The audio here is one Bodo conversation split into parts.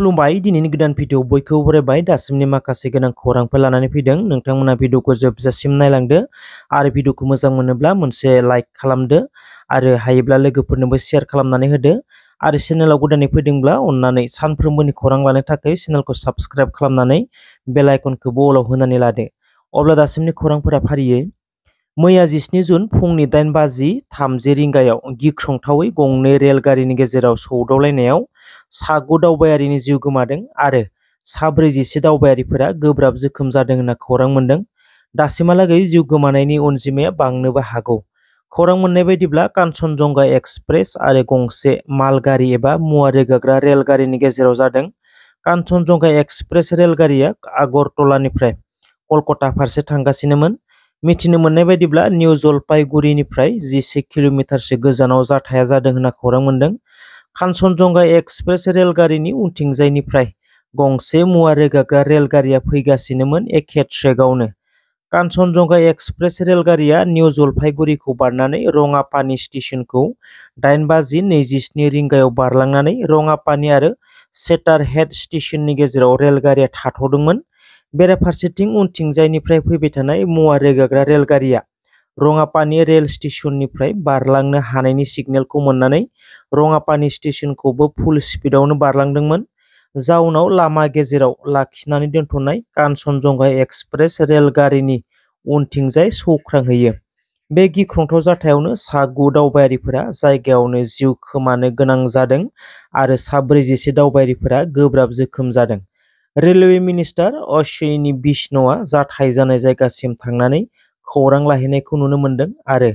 खुलुमबाय दिनैनि गोदान भिडिअ बयखौबो बरायबाय दासिमनि माखासे गोनां खौरांफोर लानानै फैदों नोंथांमोना भिडिअखौ जोबजासिम नायलांदो आरो भिडिअखौ मोजां मोनोब्ला मोनसे लाइक खालामदो आरो हायोब्ला लोगोफोरनोबो शेयार खालामनानै होदो आरो चेनेलाव गोदानै फैदोंब्ला अन्नानै सानफ्रोमबोनि खौरां लानो थाखाय चेनेलखौ साबस्क्राइब खालामनानै बेल आइकनखौबो अलाव होनानै लादो अब्ला दासिमनि खौरांफोरा फारियै मैया 17 जुन फुंनि 8:30 रिंगायाव गिख्रंथावै गंनै रेलगारिनि गेजेराव सौदावलायनायाव सा9 दावबायारिनि जिउ गोमादों आरो सा41 दावबायारिफोरा गोब्राब जोखोम जादों होनना खौरां मोन्दों। दासिमहालागै जिउ गोमानायनि अनजिमाया बांनोबो हागौ। खौरां मोननाय बायदिब्ला कान्चनजंगा एक्सप्रेस आरो गंसे मालगारि एबा मुवा रोगाग्रा रेलगारिनि गेजेराव जादों। कान्चनजंगा एक्सप्रेस रेलगारिया आगरतलानिफ्राय कलकाता फारसे थांगासिनोमोन। मिथिनो मोननाय बायदिब्ला निउ जलपाईगुड़ीनिफ्राय 11 किल'मिटारसो गोजानाव जाथाया जादों होनना खौरां मोन्दों। कान्चनजंगा एक्सप्रेस रेलगारिनि उनथिंजायनिफ्राय गंसे मुवा रोगाग्रा रेलगारिया फैगासिनोमोन एखे ट्रेकआवनो। कान्चनजंगा एक्सप्रेस रेलगारिया निउ जलपाईगुड़ीखौ बारनानै रङापानी स्टेशनखौ 8:27 रिंगायाव बारलांनानै रङापानी आरो सेटारहेड स्टेशननि गेजेराव रेलगारिया थाथ'दोंमोन। बेराफारसेथिं उनथिंजायनिफ्राय फैबाय थानाय मुवा रोगाग्रा रेलगारिया रङापानी रेल स्टेशननिफ्राय बारलांनो हानायनि सिगनेलखौ मोननानै रङापानी स्टेशनखौबो फुल स्पिडआवनो बारलांदोंमोन। जाउनाव लामा गेजेराव लाखिनानै दोनथ'नाय कान्चनजंगा एक्सप्रेस रेलगारिनि उनथिंजाय सौख्रांहैयो। बे गिख्रंथाव जाथायावनो सा9 दावबायारिफोरा जायगायावनो जिउ खोमानो गोनां जादों आरो सा41 दावबायारिफोरा गोब्राब जोखोम जादों। रेलवे मिनिस्टार अश्विनी वैष्णवआ जाथाय जानाय जायगासिम थांनानै खौरां लाहैनायखौ नुनो मोन्दों आरो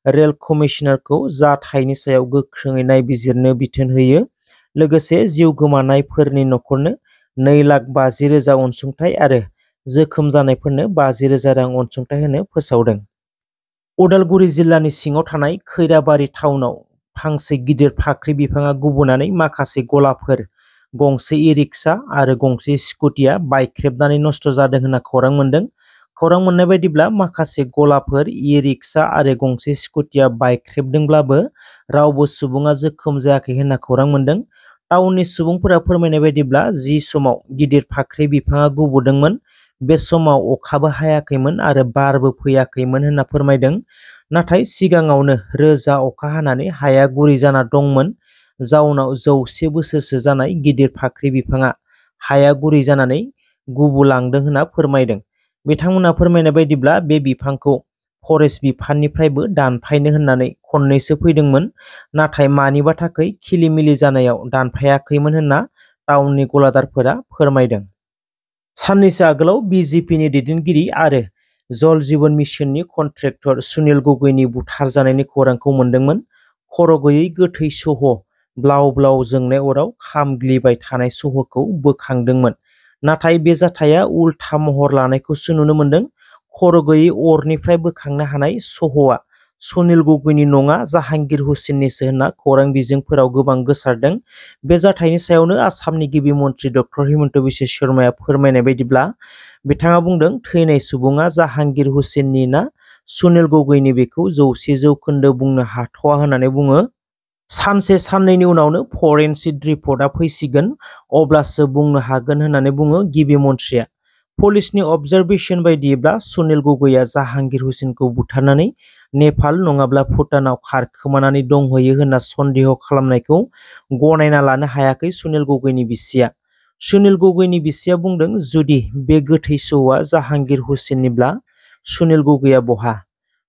रेल कमिशनारखौ जाथायनि सायाव गोख्रोङै नायबिजिरनो बिथोन होयो। लोगोसे जिउ गोमानायफोरनि न'खरनो 2,50,000 अनसुंथाइ आरो जोखोम जानायफोरनो 50,000 रां अनसुंथाइ होनो फोसावदों। उदालगुरि जिल्लानि सिङाव थानाय खैराबारि टाउनाव फांसे गिदिर फाख्रि बिफाङा गुबुनानै माखासे गलाफोर, गंसे इ-रिक्सा आरो गंसे स्कुटिया बायख्रेबनानै नष्ट जादों होनना खौरां मोन्दों। खौरां मोननाय बायदिब्ला माखासे गलाफोर, इ-रिक्सा आरो गंसे स्कुटिया बायख्रेबदोंब्लाबो रावबो सुबुङा जोखोम जायाखै होनना खौरां मोन्दों। टाउननि सुबुंफोरा फोरमायनाय बायदिब्ला जि समाव गिदिर फाख्रि बिफाङा गुबुदोंमोन बे समाव अखाबो हायाखैमोन आरो बारबो फैयाखैमोन होनना फोरमायदों। नाथाय सिगाङावनो रोजा अखा हानानै हाया गुरै जाना दंमोन। जाउनाव 100 बोसोरसो जानाय गिदिर फाख्रि बिफाङा हाया गुरै जानानै गुबुलांदों होनना फोरमायदों। बिथांमोना फोरमायनाय बायदिब्ला बे बिफांखौ फरेस्ट बिफाननिफ्रायबो दानफायनो होननानै खननैसो फैदोंमोन, नाथाय मानिबा थाखाय खिलिमिलि जानायाव दानफायाखैमोन होनना टाउननि गलादारफोरा फोरमायदों। साननैसो आगोलाव बिजेपिनि दैदेनगिरि आरो जल जीवन मिशननि कन्ट्रेक्टर सुनील गगैनि बुथारजानायनि खौरांखौ मोन्दोंमोन। खर' गैयै गोथै सह' ब्लाव ब्लाव जोंनाय अराव खामग्लिबाय थानाय सह'खौ बोखांदोंमोन, नाथाय बे जाथाया उल्था महर लानायखौसो नुनो मोन्दों। खर' गैयै अरनिफ्राय बोखांनो हानाय सह'आ सुनील गगैनि नङा जाहांगीर हुसेननिसो होनना खौरां बिजोंफोराव गोबां गोसारदों। बे जाथायनि सायावनो आसामनि गिबि मन्त्रि डक्टर हिमन्त बिश्व शर्माया फोरमायनाय बायदिब्ला बिथाङा बुंदों, थैनाय सुबुङा जाहांगीर हुसेननि ना सुनील गगैनि बेखौ 100% बुंनो हाथ'वा होननानै बुङो। सानसे साननैनि उनावनो फरेनसिक रिपर्टआ फैसिगोन, अब्लासो बुंनो हागोन होननानै बुङो गिबि मन्थ्रिया। पुलिसनि अबजारभेशन बायदिब्ला सुनील गगैआ जाहांगीर हुसेनखौ बुथारनानै नेपाल नङाब्ला भुटानाव खारखोमानानै दंहैयो होनना सन्देह खालामनायखौ गनायना लानो हायाखै सुनील गगैनि बिसिया। सुनील गगैनि बिसिया बुंदों, जुदि बे गोथै सह'आ जाहांगीर हुसेननिब्ला सुनील गगैआ बहा?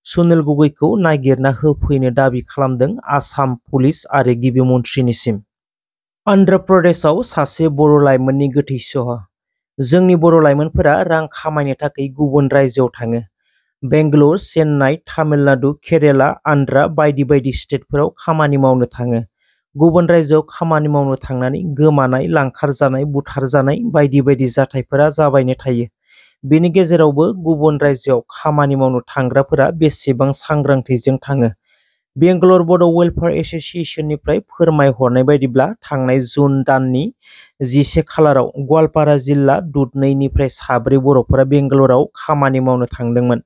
सुनील गगैखौ नागिरना होफैनो दाबि खालामदों आसाम पुलिस आरो गिबि मन्थ्रिनिसिम। अन्ध्र प्रदेशआव सासे बर' लाइमोननि गोथै सह'। जोंनि बर' लाइमोनफोरा रां खामायनो थाखाय गुबुन रायजोआव थाङो। बेंगलुरु, चेन्नाइ, तामिलनाडु, केरेला, आन्ध्रा बायदि बायदि स्टेटफोराव खामानि मावनो थाङो। गुबुन रायजोआव खामानि मावनो थांनानै गोमानाय, लांखारजानाय, बुथारजानाय बायदि बायदि जाथायफोरा जाबायनो थायो। बेनि गेजेरावबो गुबुन रायजोआव खामानि मावनो थांग्राफोरा बेसेबां सांग्रांथिजों थाङो। बेंगलुरु बड' वेलफेयार एस'सिएशननिफ्राय फोरमायहरनाय बायदिब्ला थांनाय जुन दाननि 11 खालाराव गवालपारा जिल्ला दुधनैनिफ्राय 4 बर'फोरा बेंगलुरुआव खामानि मावनो थांदोंमोन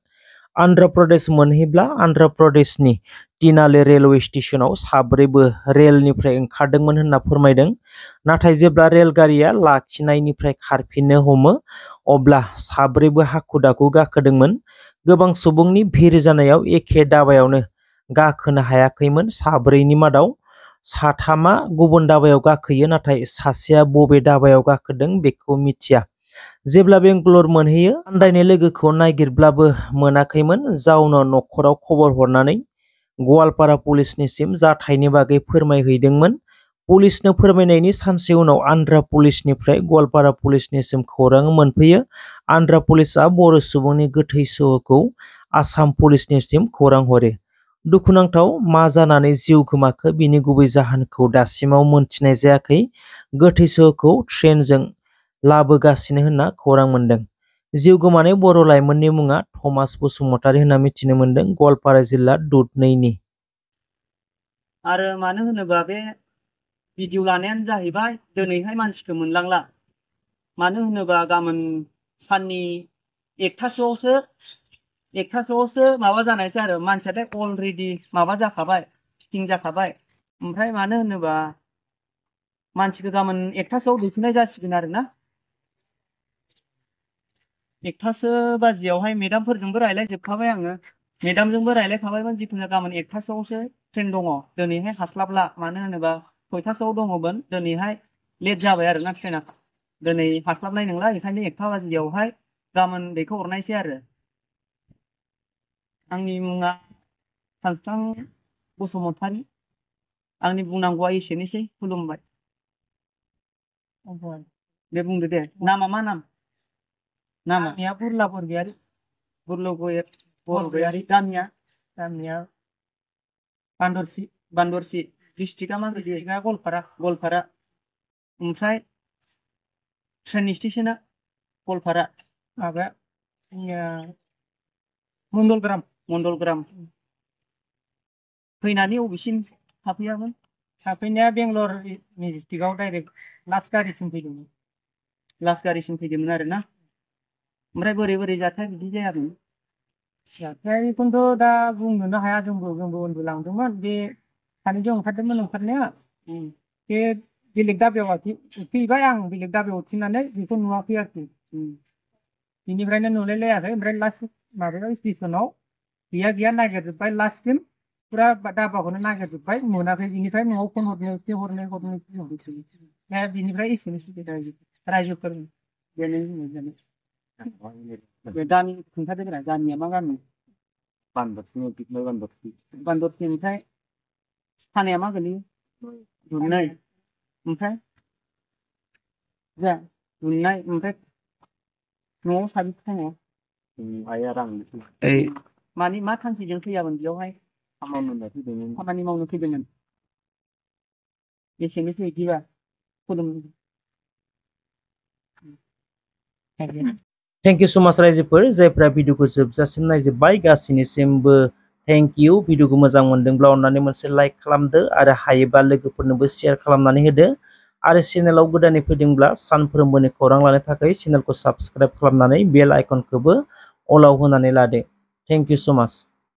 आन्ध्र प्रदेश मोनहैब्ला आन्ध्र प्रदेशनि तिनालि रेलवे स्टेशनाव साब्रैबो रेलनिफ्राय ओंखारदोंमोन होनना फोरमायदों। नाथाय जेब्ला रेलगारिया लाखिनायनिफ्राय खारफिननो हमो अब्ला साब्रैबो हाखु दाखु गाखोदोंमोन। गोबां सुबुंनि भिर जानायाव एखे दाबायावनो गाखोनो हायाखैमोन। साब्रैनि मादाव साथामा गुबुन दाबायाव गाखोयो, नाथाय सासेया बबे दाबायाव गाखोदों बेखौ मिथिया। जेब्ला बेंगलर मोनहैयो आन्दायनाय लोगोखौ नागिरब्लाबो मोनाखैमोन। जाउनाव नखराव खबर हरनानै गवालपारा पुलिसनिसिम जाथायनि बागै फोरमायहैदोंमोन। पुलिसनो फोरमायनायनि सानसे उनाव आन्ध्रा पुलिसनिफ्राय गवालपारा पुलिसनिसिम खौरां मोनफैयो। आन्ध्रा पुलिसआ बर' सुबुंनि गोथै सह'खौ आसाम पुलिसनिसिम खौरां हरो। दुखुनांथाव, मा जानानै जिउ गोमाखो बिनि गुबै जाहोनखौ दासिमाव मोनथिनाय जायाखै। गोथै सह'खौ ट्रेनजों लाबोगासिनो होनना खौरां मोनदों। जिउ गोमानाय बर' लाइमोननि मुङा थमास बसुमतारी होनना मिथिनो मोन्दों, गवालपारा जिल्ला दुधनैनि। आरो मानो होनोबा बे भिडिअ लानायानो जाहैबाय दिनैहाय मानसिखौ मोनलांला। मानो होनोबा गाबोन साननि एकथासोआवसो माबा जानायसै आरो मानसियाथ' अलरेडि माबा जाखाबाय, फिटिं जाखाबाय। ओमफ्राय मानो होनोबा मानसिखौ गाबोन एकथासोआव दैफिननाय जासिगोन आरोना। एकथासो बाजियावहाय मेदामफोरजोंबो रायलायजोबखाबाय आङो। मेदामजोंबो रायलायखाबायमोन, जिखुनु गाबोन एकथासोआवसो ट्रेन दङ। दिनैहाय हास्लाबला, मानो होनोबा 6थासोआव दङमोन, दिनैहाय लेट जाबाय आरोना ट्रेना। दिनै हास्लाबनाय नंला, बेखायनो 1टा बाजियावहाय गाबोन दैखोहरनायसै आरो। आंनि मुङा सानस्रां बसुमतारी। आंनि बुंनांगौआ एसेनोसै। खुलुमबाय। दे बुंदो दे, नामा मा नाम? नामा बुरला बरगयारी। बुरला बरगयारी। गामिया बान्दरसि। डिस्ट्रिक्टआ मा? डिस्ट्रिक्टआ गवालपारा। ओमफ्राय ट्रेन स्टेशना गवालपारा। माबा मण्डलग्राम। फैनानै अबेसिम थाफैयामोन? थाफैनाया बेंगलर मेजेस्टिकआव डाइरेक्ट लास्ट गारिसिम फैदोंमोन आरोना। ओमफ्राय बोरै जाथाय बिदि जायामोन? जाथाया बेखौथ' दा बुंनोनो हाया। जोंबो उन्दुलांदोंमोन। बे सानैजों ओंखारदोंमोन ओंखारनाया। बे बेलेग दाबायाव उठैबाय, आं बेलेग दाबायाव उठैनानै बेखौ नुवाखै आरोखि। बेनिफ्रायनो नुलायलायाखै। ओमफ्राय लास्ट माबायाव स्टेसनाव गैया नागिरजोब्बाय। लास्टसिम फुरा दाबाखौनो नागिरजोब्बाय, मोनाखै। बिनिफ्राय न'आव फन हरनो बिनिफ्राय एसेनोसै रायजोफोर। गामि खोन्थादो, गामिया मा गामि? बान्दरसि। ओमफ्राय थानाया मा गोलैयो? दुधनै। ओमफ्राय ओमफ्राय न'आव साबेसे दङ? आइ आरो आं। मानि मा थांखिजों फैयामोन बेयावहाय? खामानि मावनो फैदोंमोन। एसेनोसै बिदिबा। थेंक इउ सो माच रायजोफोर, जायफ्रा भिडिअखौ जोबजासिम नायजोब्बाय गासैनिसिमबो थेंक इउ। भिडिअखौ मोजां मोनदोंब्ला अननानै मोनसे लाइक खालामदो आरो हायोबा लोगोफोरनोबो शेयार खालामनानै होदो। आरो चेनेलाव गोदानै फैदोंब्ला सानफ्रोमबोनि खौरां लानो थाखाय चेनेलखौ साबस्क्राइब खालामनानै बेल आइकनखौबो अलाव होनानै लादो। थेंक इउ सो माच।